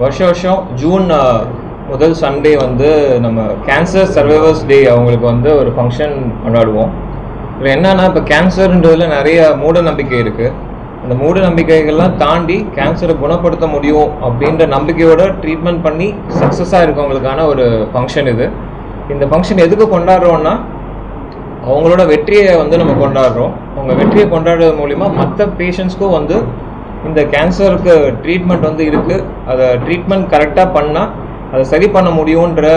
வருஷம் ஜூன் முதல் சண்டே வந்து நம்ம கேன்சர் சர்வைவர்ஸ் டே அவங்களுக்கு வந்து ஒரு ஃபங்க்ஷன் கொண்டாடுவோம். இதில் என்னன்னா, இப்போ கேன்சர்ன்றதுல நிறைய மூட நம்பிக்கை இருக்குது. அந்த மூட நம்பிக்கைகள்லாம் தாண்டி கேன்சரை குணப்படுத்த முடியும் அப்படின்ற நம்பிக்கையோட ட்ரீட்மெண்ட் பண்ணி சக்ஸஸாக இருக்கவங்களுக்கான ஒரு ஃபங்க்ஷன் இது. இந்த ஃபங்க்ஷன் எதுக்கு கொண்டாடுறோன்னா, அவங்களோட வெற்றியை வந்து நம்ம கொண்டாடுறோம். அவங்க வெற்றியை கொண்டாடுறது மூலிமா மற்ற பேஷண்ட்ஸ்க்கும் வந்து இந்த கேன்சருக்கு ட்ரீட்மெண்ட் வந்து இருக்குது, அதை ட்ரீட்மெண்ட் கரெக்டாக பண்ணால் அதை சரி பண்ண முடியுன்ற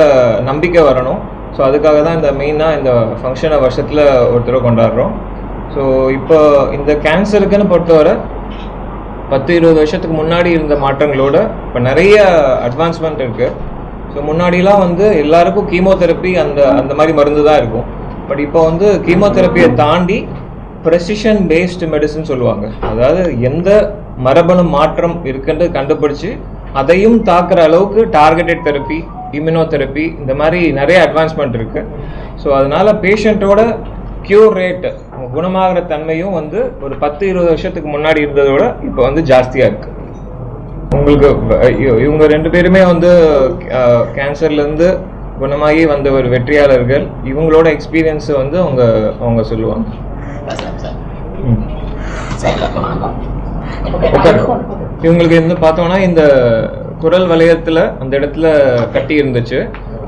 நம்பிக்கை வரணும். ஸோ அதுக்காக தான் இந்த மெயினாக இந்த ஃபங்க்ஷனை வருஷத்தில் ஒருத்தர் கொண்டாடுறோம். ஸோ இப்போ இந்த கேன்சருக்குன்னு பொறுத்தவரை 10-20 வருஷத்துக்கு முன்னாடி இருந்த மாற்றங்களோட இப்போ நிறைய அட்வான்ஸ்மெண்ட் இருக்குது. ஸோ முன்னாடிலாம் வந்து எல்லாருக்கும் கீமோதெரப்பி அந்த மாதிரி மருந்து தான் இருக்கும். பட் இப்போ வந்து கீமோதெரப்பியை தாண்டி ப்ரெசிஷன் பேஸ்டு மெடிசன் சொல்லுவாங்க. அதாவது எந்த மரபணு மாற்றம் இருக்குன்னு கண்டுபிடிச்சி அதையும் தாக்குற அளவுக்கு டார்கெட்டட் தெரப்பி, இம்யூனோதெரப்பி, இந்த மாதிரி நிறைய அட்வான்ஸ்மெண்ட் இருக்குது. ஸோ அதனால் பேஷண்ட்டோட க்யூர் ரேட்டு, குணமாகிற தன்மையும் வந்து ஒரு 10-20 வருஷத்துக்கு முன்னாடி இருந்ததோட இப்போ வந்து ஜாஸ்தியாக இருக்குது. உங்களுக்கு இவங்க 2 பேருமே வந்து கேன்சர்லேருந்து குணமாகி வந்த ஒரு வெற்றியாளர்கள். இவங்களோட எக்ஸ்பீரியன்ஸை வந்து அவங்க சொல்லுவாங்க. இவங்களுக்கு வந்து பார்த்தோம்னா, இந்த குரல் வளையத்தில் அந்த இடத்துல கட்டி இருந்துச்சு.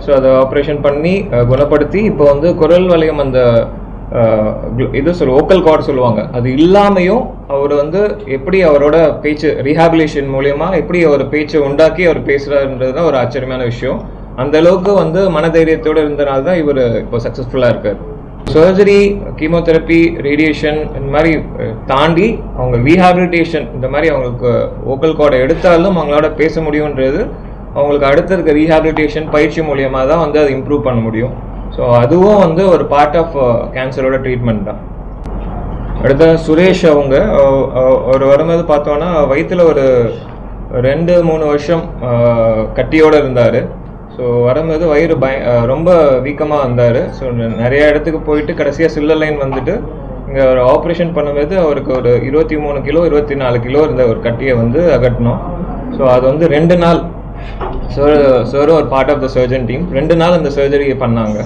ஸோ அதை ஆப்ரேஷன் பண்ணி குணப்படுத்தி இப்போ வந்து குரல் வளையம் அந்த ஓக்கல் கார்டு சொல்லுவாங்க, அது இல்லாமையும் அவர் வந்து எப்படி அவரோட பேச்சு ரீஹாபிலேஷன் மூலயமா எப்படி அவர் பேச்சை உண்டாக்கி அவர் பேசுகிறாருன்றது தான் ஒரு ஆச்சரியமான விஷயம். அந்த அளவுக்கு வந்து மனதைரியத்தோடு இருந்தனால தான் இவர் இப்போ சக்ஸஸ்ஃபுல்லாக இருக்கார். சர்ஜரி, கீமோதெரப்பி, ரேடியேஷன் இந்த மாதிரி தாண்டி அவங்க ரீஹாபிலிட்டேஷன், இந்த மாதிரி அவங்களுக்கு ஓக்கல் கார்டை எடுத்தாலும் அவங்களோட பேச முடியுன்றது அவங்களுக்கு அடுத்த இருக்க ரீஹாபிலிட்டேஷன் பயிற்சி மூலியமாக தான் வந்து அதை இம்ப்ரூவ் பண்ண முடியும். ஸோ அதுவும் வந்து ஒரு பார்ட் ஆஃப் கேன்சரோட ட்ரீட்மெண்ட் தான். அடுத்த சுரேஷ் அவங்க ஒரு வரும்போது பார்த்தோன்னா வயிற்றில் ஒரு 2-3 வருஷம் கட்டியோடு இருந்தார். ஸோ வரும்போது வயிறு ரொம்ப வீக்கமாக வந்தார். ஸோ நிறைய இடத்துக்கு போயிட்டு கடைசியாக சில்லர் லைன் வந்துட்டு இங்கே ஒரு ஆப்ரேஷன் பண்ணும்போது அவருக்கு ஒரு 23 கிலோ 24 கிலோ இருந்த ஒரு கட்டியை வந்து அகட்டணும். ஸோ அது வந்து 2 நாள் சாரும் ஒரு part of the surgeon team 2 நாள் அந்த சர்ஜரியை பண்ணாங்க.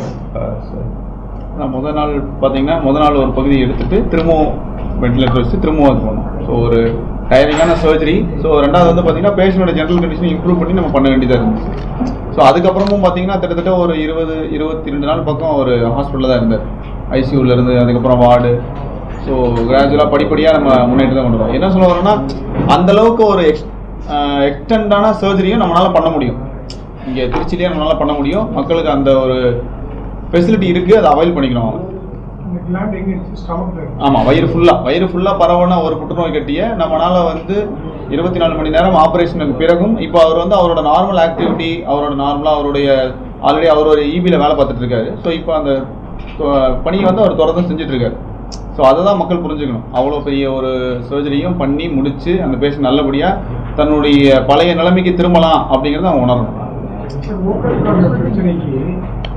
முதல் நாள் பார்த்தீங்கன்னா ஒரு பகுதி எடுத்துட்டு திரும்பவும் வெண்டிலேட்டர் வச்சு திரும்பவும் அது பண்ணோம். ஸோ ஒரு டயரிங்கான சர்ஜரி. ஸோ ரெண்டாவது வந்து பார்த்தீங்கன்னா பேஷண்டோட ஜெனரல் கண்டிஷன் இம்ப்ரூவ் பண்ணி நம்ம பண்ண வேண்டியதாக இருந்துச்சு. ஸோ அதுக்கப்புறமும் பார்த்தீங்கன்னா கிட்டத்தட்ட ஒரு 20-22 நாள் பக்கம் ஒரு ஹாஸ்பிட்டலில் தான் இருந்தார். ஐசியூவில் இருந்து அதுக்கப்புறம் வார்டு. ஸோ கிராஜுவலாக படிப்படியாக நம்ம முன்னேற்றி தான் கொண்டு வரோம். என்ன சொல்ல வரோன்னா, அந்தளவுக்கு ஒரு எக்ஸ்டெண்டான சர்ஜரியும் நம்மளால் பண்ண முடியும். இங்கே திருச்சிலேயே நம்மளால் பண்ண முடியும். மக்களுக்கு அந்த ஒரு ஃபெசிலிட்டி இருக்குது, அதை அவைல் பண்ணிக்கணும் அவங்க. ஆமாம், வயிறு ஃபுல்லாக பரவன ஒரு புற்றுநோய் கட்டியை நம்மளால் வந்து 24 மணி நேரம் ஆப்ரேஷனுக்கு பிறகும் இப்போ அவர் வந்து அவரோட நார்மல் ஆக்டிவிட்டி, அவருடைய ஆல்ரெடி அவர் ஒரு இபியில் வேலை பார்த்துட்டு இருக்காரு. ஸோ இப்போ அந்த பணியை வந்து அவர் தொடர்ந்து செஞ்சுட்டு இருக்காரு. ஸோ அதை தான் மக்கள் புரிஞ்சுக்கணும். அவ்வளோ பெரிய ஒரு சர்ஜரியும் பண்ணி முடித்து அந்த பேஷண்ட் நல்லபடியாக தன்னுடைய பழைய நிலைமைக்கு திரும்பலாம் அப்படிங்கிறத அவங்க உணரணும்.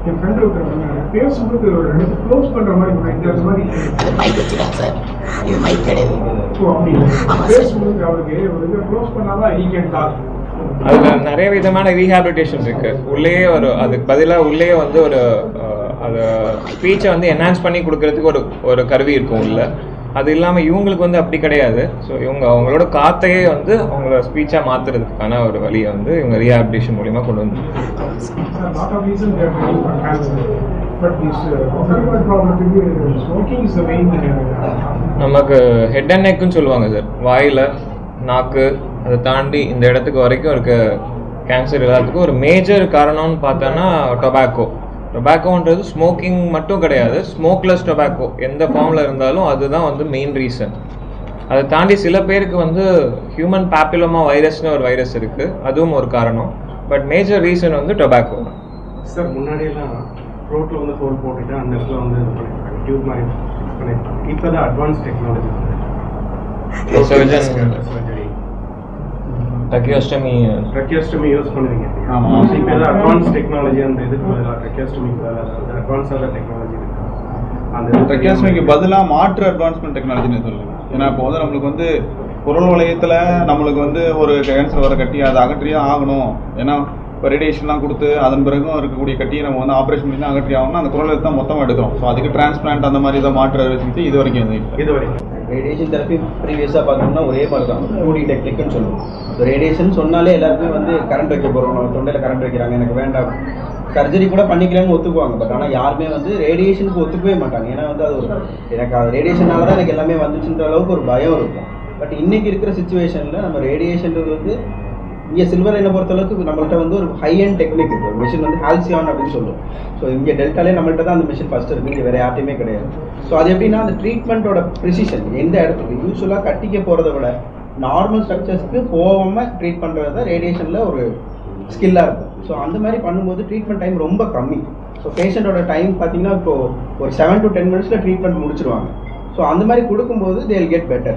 என் ஃப்ரெண்ட் ஒருத்தர் பேசும்போது க்ளோஸ் பண்ற மாதிரி இந்த மாதிரி மைக் வச்சுட்டாங்க சார். இது மைக் கிடையாது. பேசும்போது அவருக்கு ஒரு க்ளோஸ் பண்ணாதான் ஈ கேன் டாக். அதில் நிறைய விதமான ரீஹாபிலிட்டேஷன் இருக்கு. உள்ளேயே அதுக்கு பதிலாக உள்ளே வந்து ஒரு அதை ஸ்பீச்சை வந்து என்ஹான்ஸ் பண்ணி கொடுக்கறதுக்கு ஒரு கருவி இருக்கும் உள்ள. அது இல்லாமல் இவங்களுக்கு வந்து அப்படி கிடையாது. ஸோ அவங்களோட காத்தையே வந்து அவங்களோட ஸ்பீச்சாக மாற்றுறதுக்கான ஒரு வழியை வந்து இவங்க ரீஹாபிலிட்டேஷன் மூலிமா கொண்டு வந்து நமக்கு ஹெட் அண்ட் நெக்குன்னு சொல்லுவாங்க சார். வாயில், நாக்கு, அதை தாண்டி இந்த இடத்துக்கு வரைக்கும் இருக்க கேன்சர் எல்லாத்துக்கும் ஒரு மேஜர் காரணம்னு பார்த்தோன்னா டொபாக்கோன்றது ஸ்மோக்கிங் மட்டும் கிடையாது, ஸ்மோக்லெஸ் டொபாக்கோ எந்த ஃபார்மில் இருந்தாலும் அதுதான் வந்து மெயின் ரீசன். அதை தாண்டி சில பேருக்கு வந்து ஹியூமன் பேப்பிலோமா வைரஸ்னு ஒரு வைரஸ் இருக்குது, அதுவும் ஒரு காரணம். பட் மேஜர் ரீசன் வந்து டொபாக்கோ தான் சார். முன்னாடியெல்லாம் ரோட்டில் வந்து ஹோல் போட்டுட்டு அந்த இடத்துல வந்து டியூப் மாதிரி பண்ணியிருப்பாங்க. இப்போ தான் அட்வான்ஸ் டெக்னாலஜி ட்ரக்கியோஸ்டமி யூஸ் பண்ணுவீங்க. ஆமாம், இப்போ ஏதாவது அட்வான்ஸ் டெக்னாலஜி அந்த இதுக்கு ட்ரக்கியோஸ்டமிக்கு அட்வான்ஸாக டெக்னாலஜி இருக்கு. அந்த ட்ரக்கியோஸ்டமிக்கு பதிலாக மாற்று அட்வான்ஸ்மெண்ட் டெக்னாலஜின்னு சொல்லுங்கள். ஏன்னா இப்போ வந்து நம்மளுக்கு வந்து குரல் வளையத்தில் நம்மளுக்கு வந்து ஒரு கேன்சர் வர கட்டி அதை அகற்றியே ஆகணும். ஏன்னா இப்போ ரேடியேஷன்லாம் கொடுத்து அதன் பிறகும் இருக்கக்கூடிய கட்டியை நம்ம வந்து ஆப்ரேஷன் பண்ணி தான் அகற்றி ஆகணும்னா அந்த குரல் தான் மொத்தமாக எடுக்கிறோம். ஸோ அதுக்கு டிரான்ஸ்பிளான்ட் அந்த மாதிரி இதை மாற்று சிகிச்சை இது வரைக்கும் ரேடியேஷன் தெரப்பி ப்ரீவியஸாக பார்த்தோம்னா ஒரே மாதிரி தான் 2D டெக்னிக்னு சொல்லுவோம். ஸோ ரேடியேஷன் சொன்னாலே எல்லாருமே வந்து கரண்ட் வைக்க போகிறோம், நம்ம தொண்டையில் கரண்ட் வைக்கிறாங்க, எனக்கு வேண்டாம், சர்ஜரி கூட பண்ணிக்கலாம்னு ஒத்துக்குவாங்க. பட் ஆனால் யாருமே வந்து ரேடியேஷனுக்கு ஒத்துக்கவே மாட்டாங்க. ஏன்னா வந்து அது ஒரு எனக்கு அது ரேடியேஷனால தான் எனக்கு எல்லாமே வந்துச்சுன்ற அளவுக்கு ஒரு பயம் இருக்கும். பட் இன்றைக்கி இருக்கிற சுச்சுவேஷனில் நம்ம ரேடியேஷன்றது வந்து இங்கே சில்வர் லைனை பொறுத்தளவுக்கு நம்மள்ட்ட வந்து ஒரு ஹை அண்ட் டெக்னிக் இருக்குது. ஒரு மிஷின் வந்து ஹால்சியான் அப்படின்னு சொல்லுவோம். ஸோ இங்கே டெல்டாலே நம்மள்ட்ட தான் அந்த மிஷின் ஃபஸ்ட்டு இருக்குது, இங்கே வேறு யார்ட்டையுமே கிடையாது. ஸோ அது எப்படின்னா அந்த ட்ரீட்மெண்ட்டோட ப்ரிசிஷன் எந்த இடத்துக்கு யூஸ்வலாக கட்டிக்க போகிறத விட நார்மல் ஸ்ட்ரக்சர்ஸ்க்கு போகாமல் ட்ரீட் பண்ணுறது தான் ரேடியேஷனில் ஒரு ஸ்கில்லாக இருக்கும். ஸோ அந்த மாதிரி பண்ணும்போது ட்ரீட்மெண்ட் டைம் ரொம்ப கம்மி. ஸோ பேஷண்ட்டோட டைம் பார்த்தீங்கன்னா இப்போது ஒரு 7 to 10 minutes ட்ரீட்மெண்ட் முடிச்சிருவாங்க. ஸோ அந்த மாதிரி கொடுக்கும்போது they will get better.